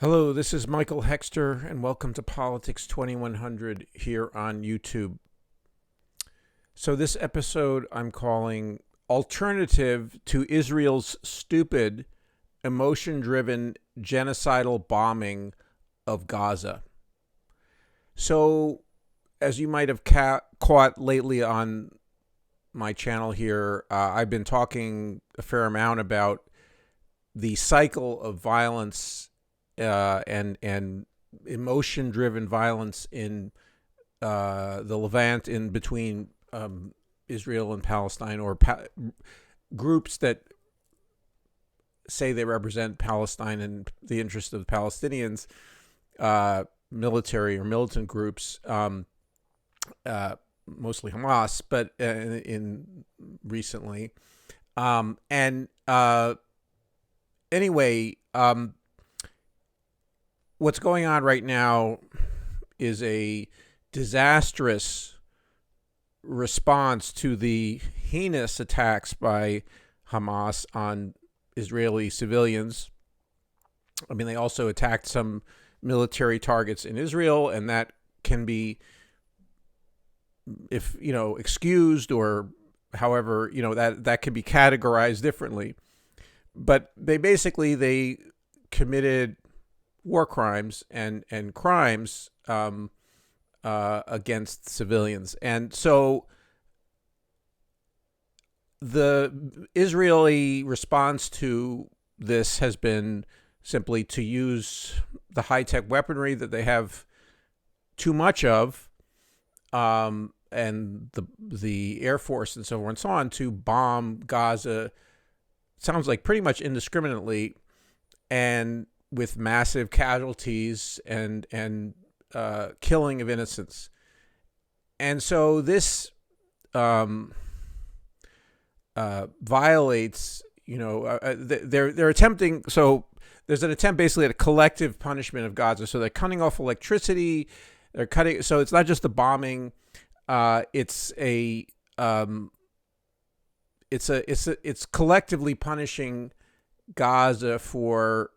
Hello, this is Michael Hexter, and welcome to Politics 2100 here on YouTube. So this episode I'm calling Alternative to Israel's Stupid, Emotion-Driven Genocidal Bombing of Gaza. So, as you might have caught lately on my channel here, I've been talking a fair amount about the cycle of violence and emotion-driven violence in the Levant, in between Israel and Palestine, or groups that say they represent Palestine and the interest of the Palestinians, military or militant groups, mostly Hamas, but in recently. Anyway, what's going on right now is a disastrous response to the heinous attacks by Hamas on Israeli civilians. I mean, they also attacked some military targets in Israel, and that can be, if excused, or however, that can be categorized differently. But they committed war crimes and crimes against civilians. And so the Israeli response to this has been simply to use the high-tech weaponry that they have too much of, and the Air Force and so on and so on, to bomb Gaza. Sounds like pretty much indiscriminately, and with massive casualties and killing of innocents. And so this violates, they're attempting, so there's an attempt basically at a collective punishment of Gaza. So they're cutting off electricity, so it's not just the bombing, it's collectively punishing Gaza for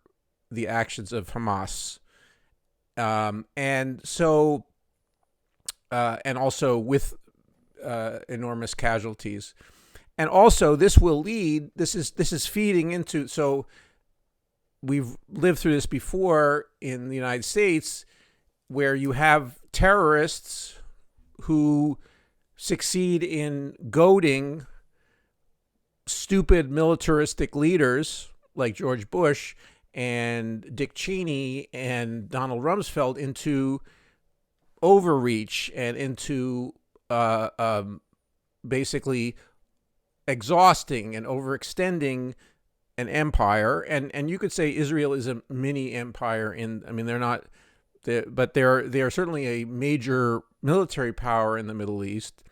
the actions of Hamas, and also with enormous casualties. And also this will lead, this is feeding into, so we've lived through this before in the United States, where you have terrorists who succeed in goading stupid militaristic leaders like George Bush and Dick Cheney and Donald Rumsfeld into overreach and into basically exhausting and overextending an empire. And you could say Israel is a mini empire. They're not, but they are certainly a major military power in the Middle East.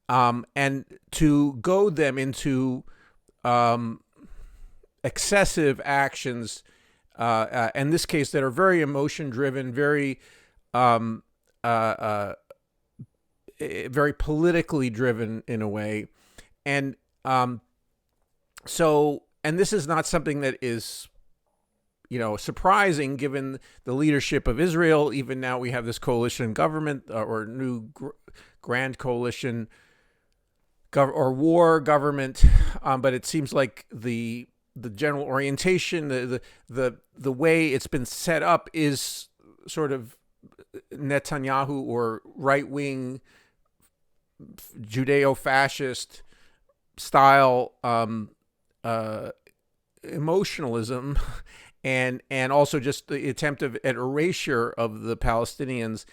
And to goad them into excessive actions, in this case, that are very emotion-driven, very very politically driven in a way. And and this is not something that is, surprising given the leadership of Israel. Even now we have this coalition government, or new grand coalition or war government, but it seems like the general orientation, the way it's been set up, is sort of Netanyahu or right-wing Judeo-fascist style emotionalism, and also just the attempt at erasure of the Palestinians,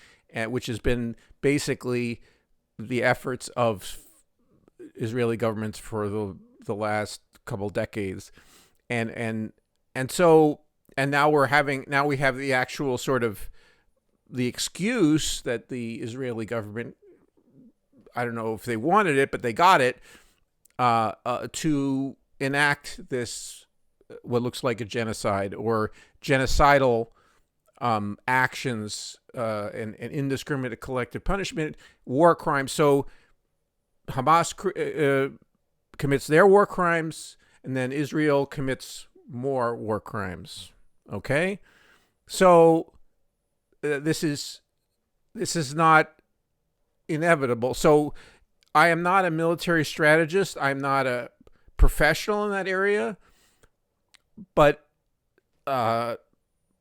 which has been basically the efforts of Israeli governments for the last couple decades. And now we have the actual sort of the excuse that the Israeli government, I don't know if they wanted it, but they got it, to enact this, what looks like a genocide or genocidal actions, and indiscriminate collective punishment, war crimes. So Hamas commits their war crimes, and then Israel commits more war crimes. Okay? So this is not inevitable. So I am not a military strategist. I'm not a professional in that area, but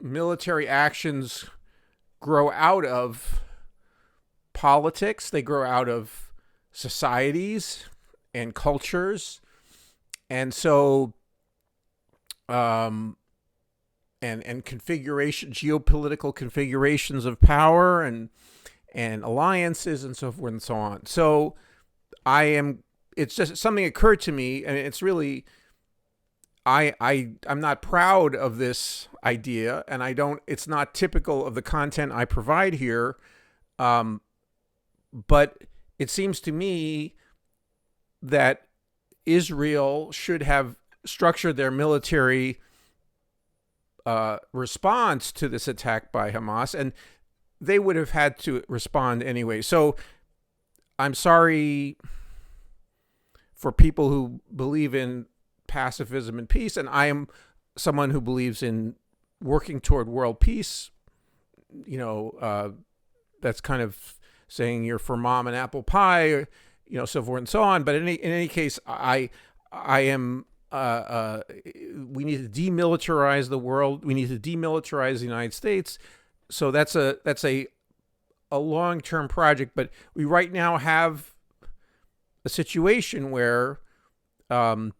military actions grow out of politics. They grow out of societies and cultures, and so and geopolitical configurations of power and alliances and so forth and so on. So it's just something occurred to me, and it's really, I'm not proud of this idea, and it's not typical of the content I provide here. But it seems to me that Israel should have structured their military response to this attack by Hamas, and they would have had to respond anyway. So I'm sorry for people who believe in pacifism and peace, and I am someone who believes in working toward world peace. That's kind of saying you're for mom and apple pie, or, so forth and so on. But in any case, I am. We need to demilitarize the world. We need to demilitarize the United States. So that's a long-term project. But we right now have a situation where a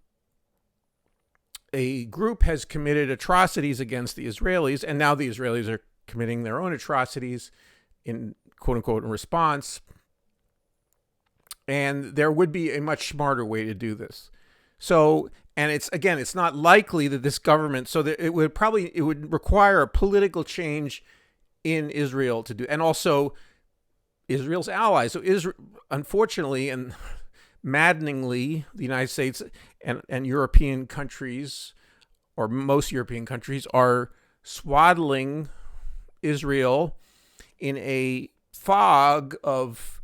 group has committed atrocities against the Israelis, and now the Israelis are committing their own atrocities in quote unquote in response. And there would be a much smarter way to do this. So, and it's not likely that this government, so that it would require a political change in Israel to do, and also Israel's allies. So Israel, unfortunately and maddeningly, the United States and European countries, or most European countries, are swaddling Israel in a fog of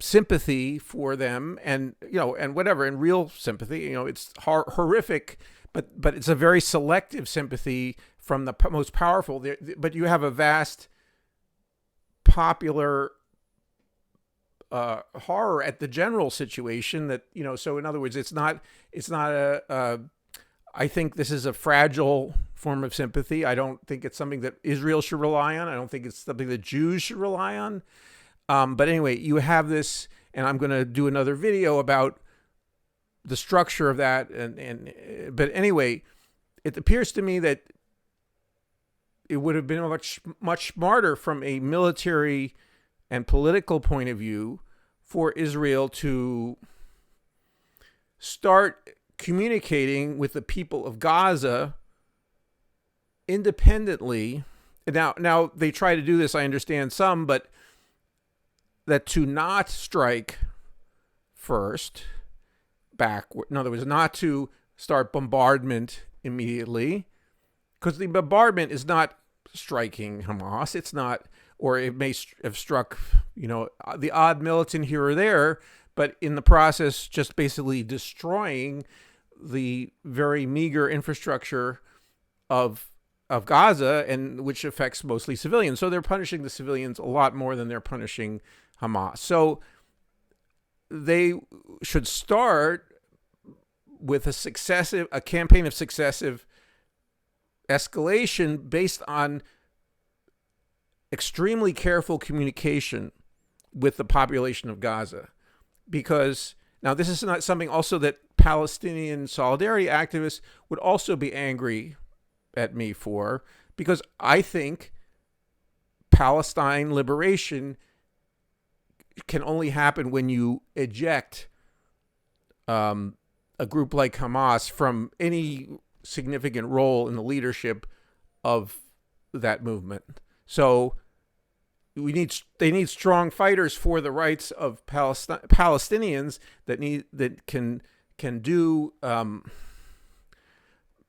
sympathy for them, and whatever, and real sympathy. It's horrific, but it's a very selective sympathy from the most powerful. But you have a vast popular horror at the general situation that, so in other words, it's not I think this is a fragile form of sympathy. I don't think it's something that Israel should rely on. I don't think it's something that Jews should rely on. But anyway, you have this, and I'm going to do another video about the structure of that. But anyway, it appears to me that it would have been much smarter from a military and political point of view for Israel to start communicating with the people of Gaza independently. Now they try to do this, I understand some, but that to not strike first backward, in other words, not to start bombardment immediately, because the bombardment is not striking Hamas. It's not, or it may have struck, the odd militant here or there, but in the process, just basically destroying the very meager infrastructure of Gaza, and which affects mostly civilians. So they're punishing the civilians a lot more than they're punishing Hamas. So they should start with a campaign of successive escalation based on extremely careful communication with the population of Gaza. Because now this is not something also that Palestinian solidarity activists would also be angry at me for, because I think Palestine liberation can only happen when you eject a group like Hamas from any significant role in the leadership of that movement. So they need strong fighters for the rights of Palestinians that can do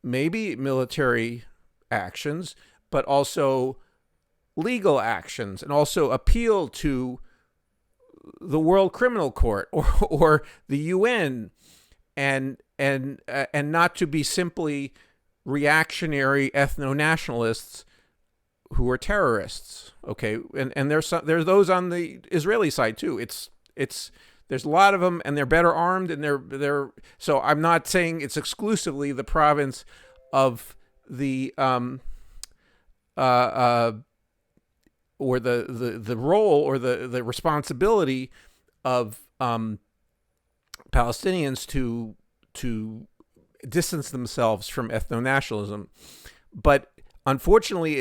maybe military actions, but also legal actions, and also appeal to the World Criminal Court or the UN, and not to be simply reactionary ethno-nationalists who are terrorists. Okay, and there's those on the Israeli side too. It's there's a lot of them, and they're better armed, and they're. So I'm not saying it's exclusively the province of the or the role or the responsibility of Palestinians to distance themselves from ethno-nationalism, but unfortunately,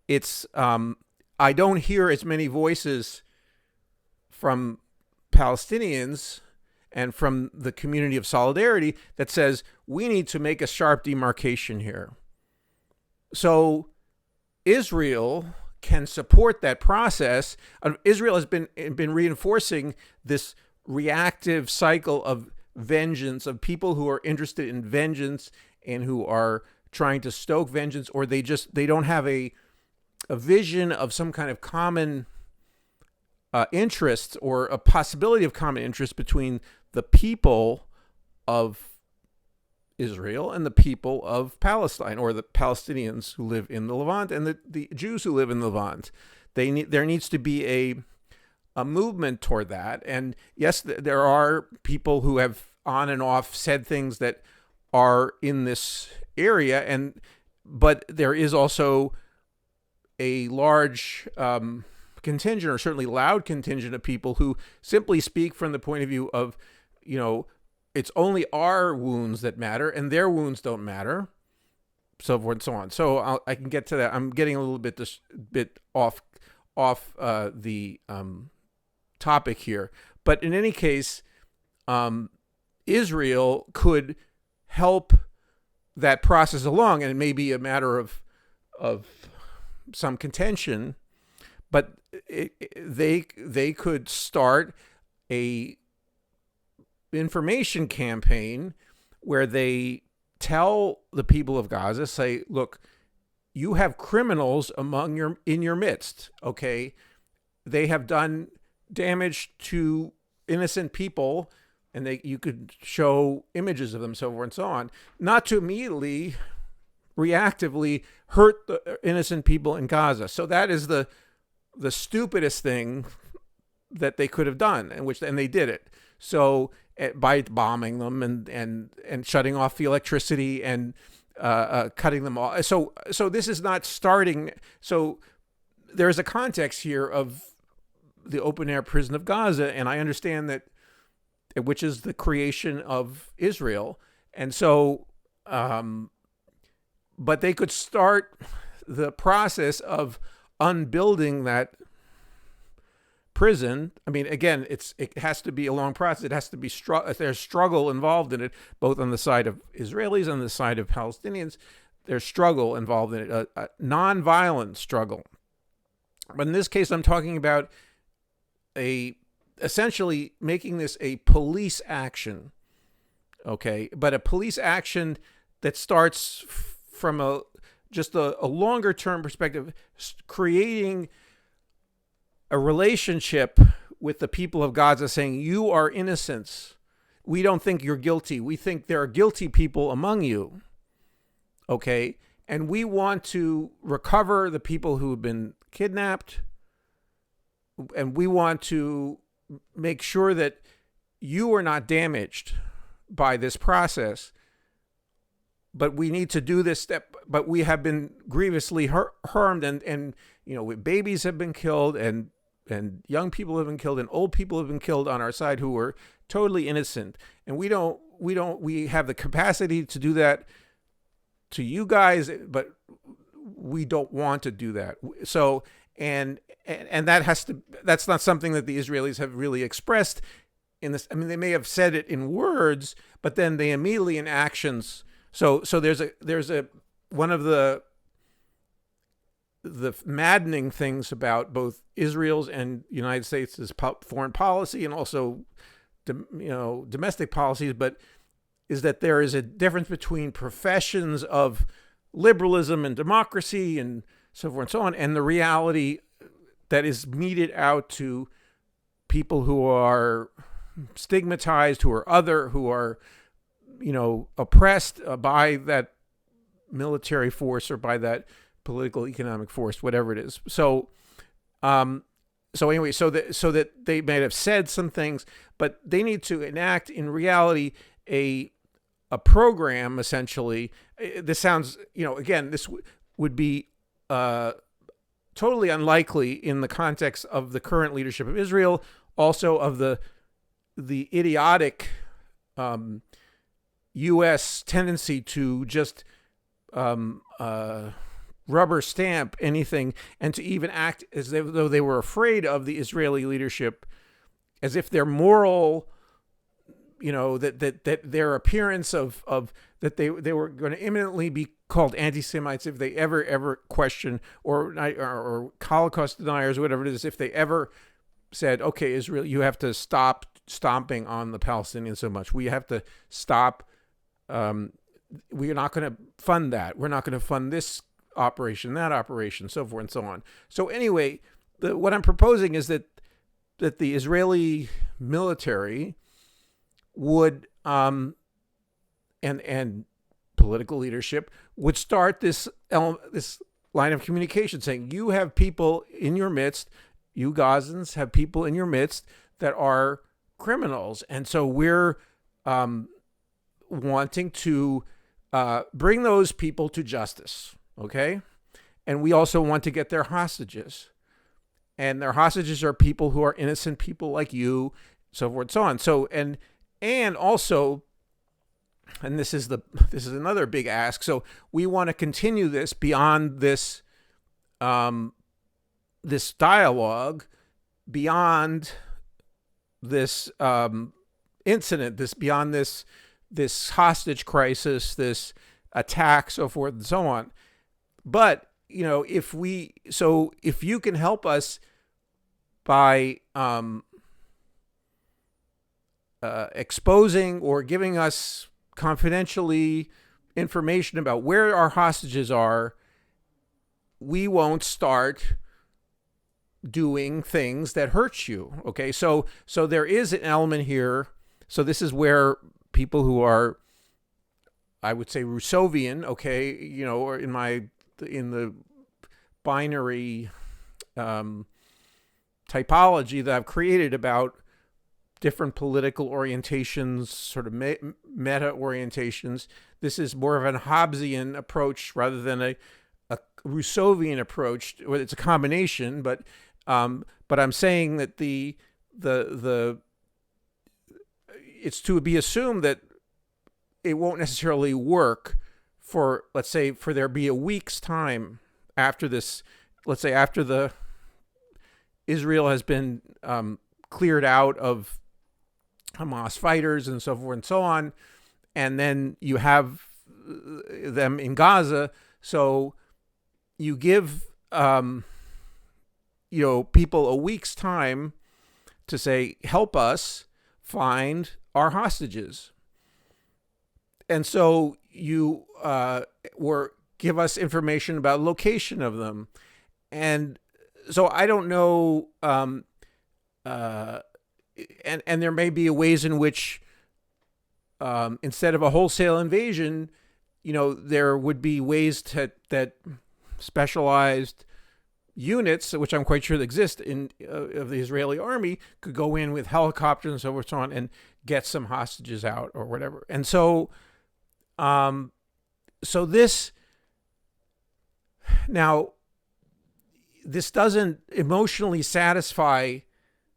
it's I don't hear as many voices from Palestinians and from the community of solidarity that says we need to make a sharp demarcation here. So Israel can support that process. Israel has been reinforcing this reactive cycle of vengeance, of people who are interested in vengeance and who are trying to stoke vengeance, or they don't have a vision of some kind of common interest or a possibility of common interest between the people of Israel and the people of Palestine, or the Palestinians who live in the Levant and the Jews who live in the Levant. There needs to be a movement toward that. And yes, there are people who have on and off said things that are in this area, but there is also a large contingent, or certainly loud contingent, of people who simply speak from the point of view of, it's only our wounds that matter and their wounds don't matter, so forth and so on. So I can get to that. I'm getting a little bit off the topic here, but in any case, Israel could help that process along, and it may be a matter of some contention, but they could start a information campaign where they tell the people of Gaza, say, look, you have criminals in your midst, okay? They have done damage to innocent people, and you could show images of them, so forth and so on, not to immediately, reactively hurt the innocent people in Gaza. So that is the stupidest thing that they could have done, and they did it. So by bombing them and shutting off the electricity and cutting them off. So this is not starting. So there is a context here of the open air prison of Gaza, and I understand that, which is the creation of Israel. And so, but they could start the process of unbuilding that prison. I mean, again, it has to be a long process. It has to be there's struggle involved in it, both on the side of Israelis and on the side of Palestinians. There's struggle involved in it, a non-violent struggle. But in this case, I'm talking about essentially making this a police action, okay? But a police action that starts from a longer term perspective, creating a relationship with the people of Gaza, saying, you are innocents. We don't think you're guilty. We think there are guilty people among you, okay? And we want to recover the people who have been kidnapped, and we want to make sure that you are not damaged by this process. But we need to do this step. But we have been grievously harmed, and babies have been killed, and young people have been killed, and old people have been killed on our side who were totally innocent. And we have the capacity to do that to you guys, but we don't want to do that. So, and that's not something that the Israelis have really expressed in this. I mean, they may have said it in words, but then they immediately in actions. So there's one of the maddening things about both Israel's and United States' foreign policy and also, domestic policies, but is that there is a difference between professions of liberalism and democracy and so forth and so on, and the reality that is meted out to people who are stigmatized, who are other, who are, oppressed by that military force or by that political, economic force, whatever it is. So anyway, so that they might have said some things, but they need to enact in reality a program, essentially. This sounds, again, this would be totally unlikely in the context of the current leadership of Israel, also of the idiotic U.S. tendency to just rubber stamp anything, and to even act as though they were afraid of the Israeli leadership, as if their moral, that their appearance of that they were going to imminently be called anti-Semites if they ever question, or Holocaust deniers, whatever it is, if they ever said, okay, Israel, you have to stop stomping on the Palestinians so much. We have to stop. We're not going to fund that. We're not going to fund this operation, that operation, so forth and so on. So anyway, what I'm proposing is that the Israeli military would and political leadership would start this line of communication, saying, you have people in your midst, you Gazans have people in your midst that are criminals, and so we're wanting to bring those people to justice. Okay. And we also want to get their hostages, and their hostages are people who are innocent people like you, so forth and so on. So, and also, and this is another big ask. So we want to continue this beyond this, this dialogue, beyond this, incident, beyond this hostage crisis, this attack, so forth and so on. But, if you can help us by exposing or giving us confidentially information about where our hostages are, we won't start doing things that hurt you. Okay. So there is an element here. So this is where people who are, I would say, Rousseauvian, okay, or in the binary typology that I've created about different political orientations, sort of meta orientations. This is more of an Hobbesian approach rather than a Rousseauvian approach. It's a combination, but I'm saying that it's to be assumed that it won't necessarily work for, let's say, for there be a week's time after this, let's say after Israel has been cleared out of Hamas fighters and so forth and so on, and then you have them in Gaza. So you give people a week's time to say, help us find our hostages. And so you give us information about location of them. And so I don't know, and there may be ways in which instead of a wholesale invasion, there would be ways that specialized units, which I'm quite sure exist of the Israeli army, could go in with helicopters and so forth and so on and get some hostages out or whatever. And so, this doesn't emotionally satisfy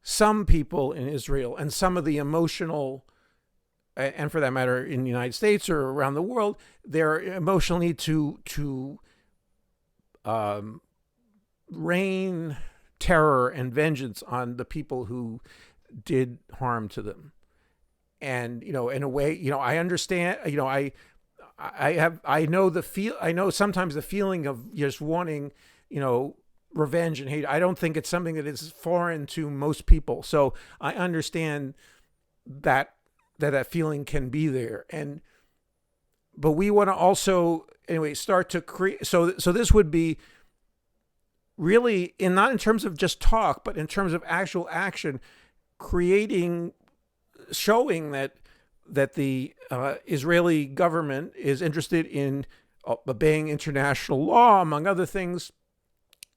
some people in Israel, and some of the emotional, and for that matter, in the United States or around the world, their emotional need to rain terror and vengeance on the people who did harm to them. And, in a way, I understand, I know sometimes the feeling of just wanting, revenge and hate. I don't think it's something that is foreign to most people. So I understand that feeling can be there. But we want to also, anyway, start to create. So this would be really, not in terms of just talk, but in terms of actual action, showing that the Israeli government is interested in obeying international law, among other things,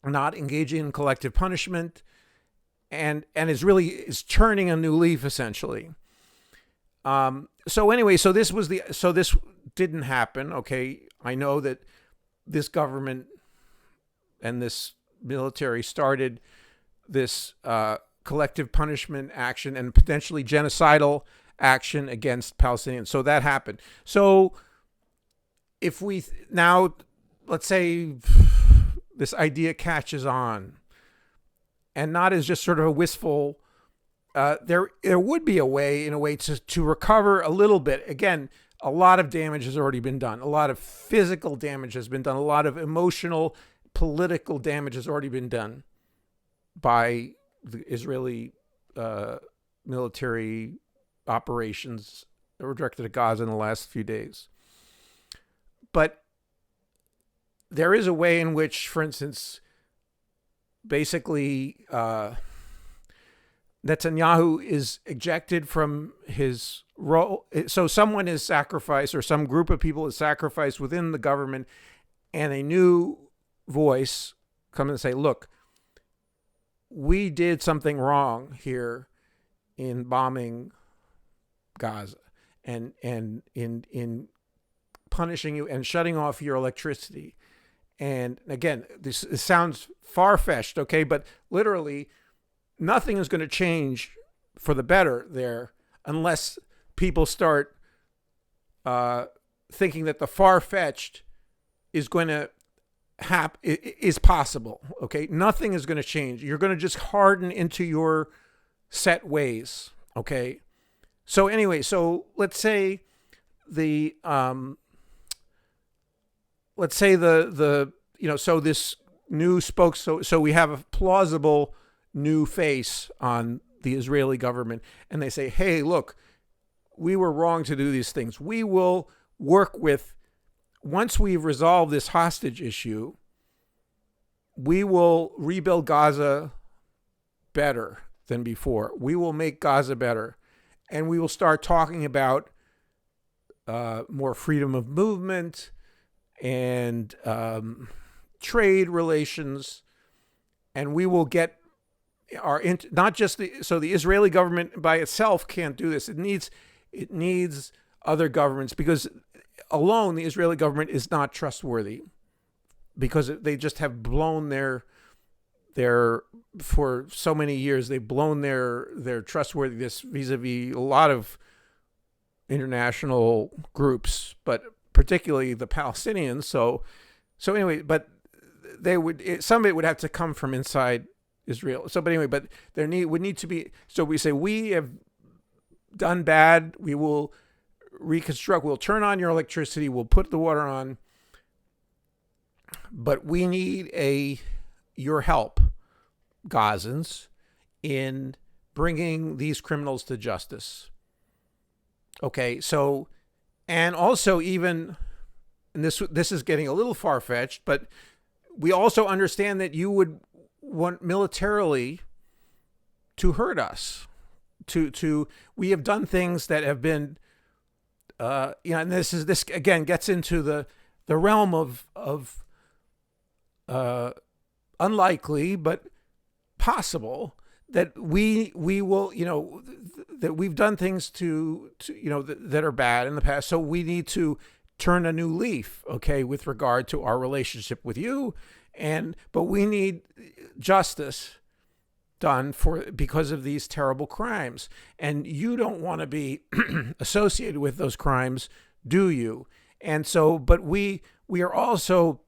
not engaging in collective punishment, and is turning a new leaf, essentially. So anyway, so this didn't happen. Okay, I know that this government and this military started this collective punishment action and potentially genocidal action against Palestinians. So that happened. So if we now, let's say this idea catches on, and not as just sort of a wistful, there would be a way, in a way, to recover a little bit. Again, a lot of damage has already been done. A lot of physical damage has been done. A lot of emotional, political damage has already been done by the Israeli military operations that were directed at Gaza in the last few days. But there is a way in which, for instance, basically Netanyahu is ejected from his role. So someone is sacrificed, or some group of people is sacrificed within the government, and a new voice comes and say, look, we did something wrong here in bombing Gaza and in punishing you and shutting off your electricity. And again, this sounds far-fetched, okay, but literally nothing is going to change for the better there unless people start thinking that the far-fetched is going to is possible, okay? Nothing is going to change. You're going to just harden into your set ways, okay? So anyway, so let's say the so this new so we have a plausible new face on the Israeli government, and they say, hey, look, we were wrong to do these things. We will work with, once we've resolved this hostage issue, we will rebuild Gaza better than before. We will make Gaza better. And we will start talking about more freedom of movement and trade relations. And we will get not just the Israeli government by itself can't do this. It needs other governments, because alone the Israeli government is not trustworthy, because they just have blown their for so many years, they've blown their trustworthiness vis-a-vis a lot of international groups, but particularly the Palestinians. So anyway, but some of it would have to come from inside Israel. So, but anyway, but would need to be. So we say, we have done bad. We will reconstruct. We'll turn on your electricity. We'll put the water on. But we need your help, Gazans, in bringing these criminals to justice. Okay, so, and also even, and this is getting a little far-fetched, but we also understand that you would want militarily to hurt us. We have done things that have been, and this again gets into the realm of unlikely but possible that we will, that we've done things to that are bad in the past. So we need to turn a new leaf, okay, with regard to our relationship with you, but we need justice done because of these terrible crimes, and you don't want to be associated with those crimes, do you? And so, but we are also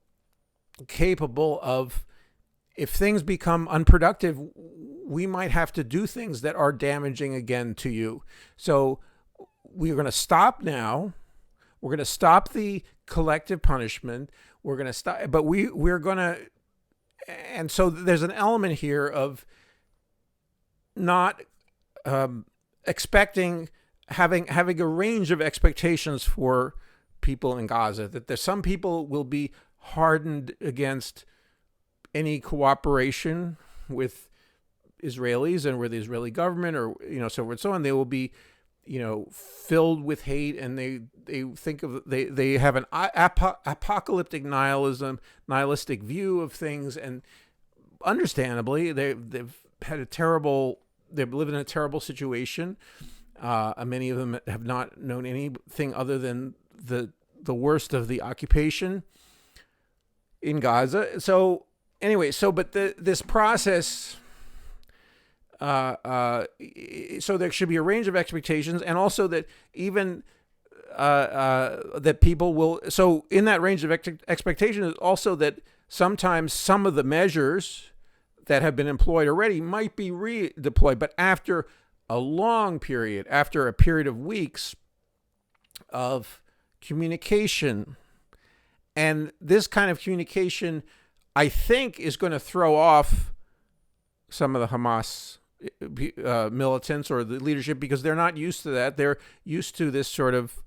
capable of, if things become unproductive, we might have to do things that are damaging again to you. So we're going to stop now. We're going to stop the collective punishment. We're going to stop, but we're going to, and so there's an element here of not expecting, having a range of expectations for people in Gaza, that there's some people will be hardened against any cooperation with Israelis and with the Israeli government, or so forth and so on. They will be filled with hate, and they think of they have an apocalyptic nihilistic view of things, and understandably they've lived in a terrible situation. Many of them have not known anything other than the worst of the occupation in Gaza. So anyway, but this process. So there should be a range of expectations, and also that even that people will. So in that range of expectations is also that sometimes some of the measures that have been employed already might be redeployed, but after a long period, after a period of weeks of communication, and this kind of communication, I think, is going to throw off some of the Hamas militants or the leadership, because they're not used to that. They're used to this sort of,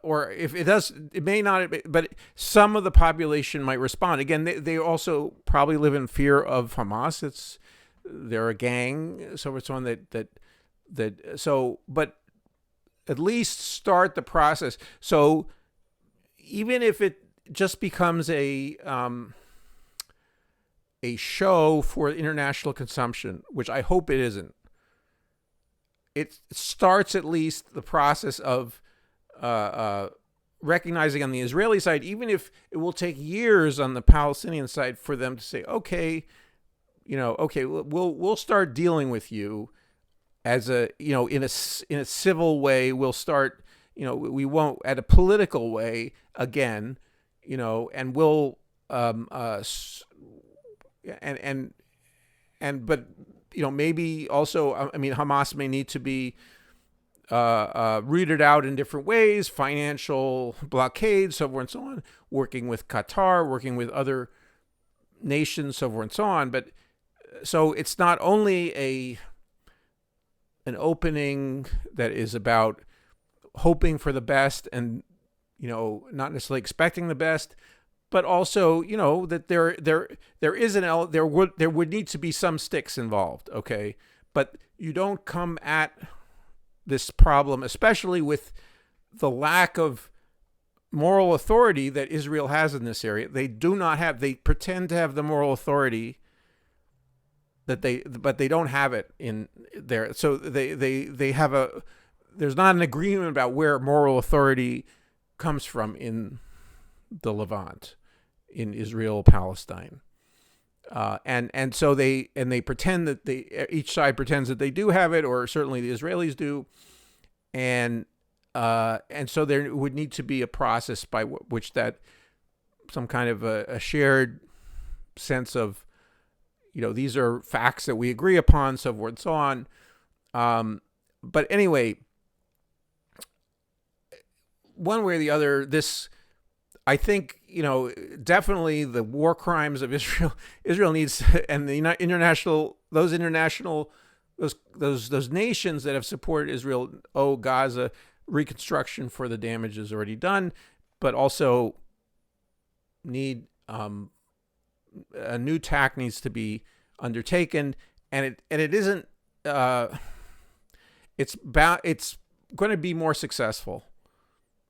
or if it does, it may not, but some of the population might respond. Again, they also probably live in fear of Hamas. They're a gang, so it's on but at least start the process. So even if it just becomes a show for international consumption, which I hope it isn't, it starts at least the process of recognizing on the Israeli side, even if it will take years on the Palestinian side for them to say, okay, we'll start dealing with you as in a civil way. We'll start, we won't at a political way again, and we'll but maybe also, Hamas may need to be rooted out in different ways, financial blockades, so forth and so on, working with Qatar, working with other nations, so forth and so on. But so it's not only an opening that is about hoping for the best and not necessarily expecting the best, but also that there would need to be some sticks involved, okay? But you don't come at this problem, especially with the lack of moral authority that Israel has in this area. They do not have. They pretend to have the moral authority but they don't have it in there. So they have there's not an agreement about where moral authority comes from in the Levant, in Israel, Palestine. And so they pretend that each side pretends that they do have it, or certainly the Israelis do. And so there would need to be a process by which that some kind of a shared sense of, these are facts that we agree upon, so forth and so on. But anyway, one way or the other, this, I think, definitely the war crimes of Israel needs, and the those nations that have supported Israel owe Gaza reconstruction for the damages already done, but also need a new tack needs to be undertaken, and it isn't. It's going to be more successful.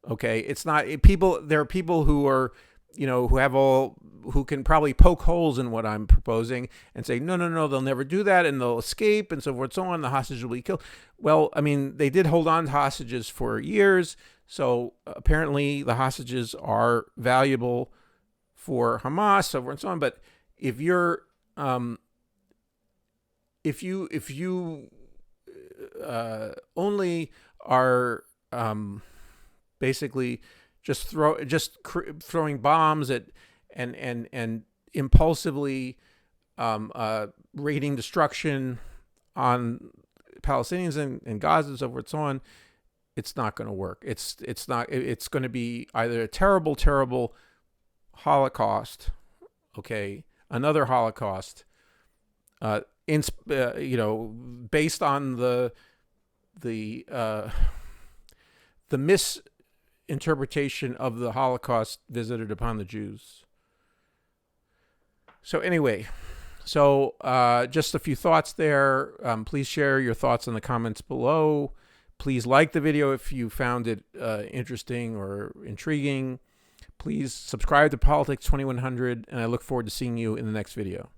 Okay, it's not people. There are people who are, who can probably poke holes in what I'm proposing and say, no, they'll never do that, and they'll escape, and so forth, so on. The hostages will be killed. Well, they did hold on to hostages for years, so apparently the hostages are valuable for Hamas, so forth and so on. But if you're, if you only are basically just throwing bombs at and impulsively raiding destruction on Palestinians and Gaza and so forth and so on, it's not going to work. It's going to be either a terrible Holocaust, okay, another Holocaust, based on the misinterpretation of the Holocaust visited upon the Jews. So anyway, So just a few thoughts there. Please share your thoughts in the comments below. Please like the video if you found it interesting or intriguing. Please subscribe to Politics 2100, and I look forward to seeing you in the next video.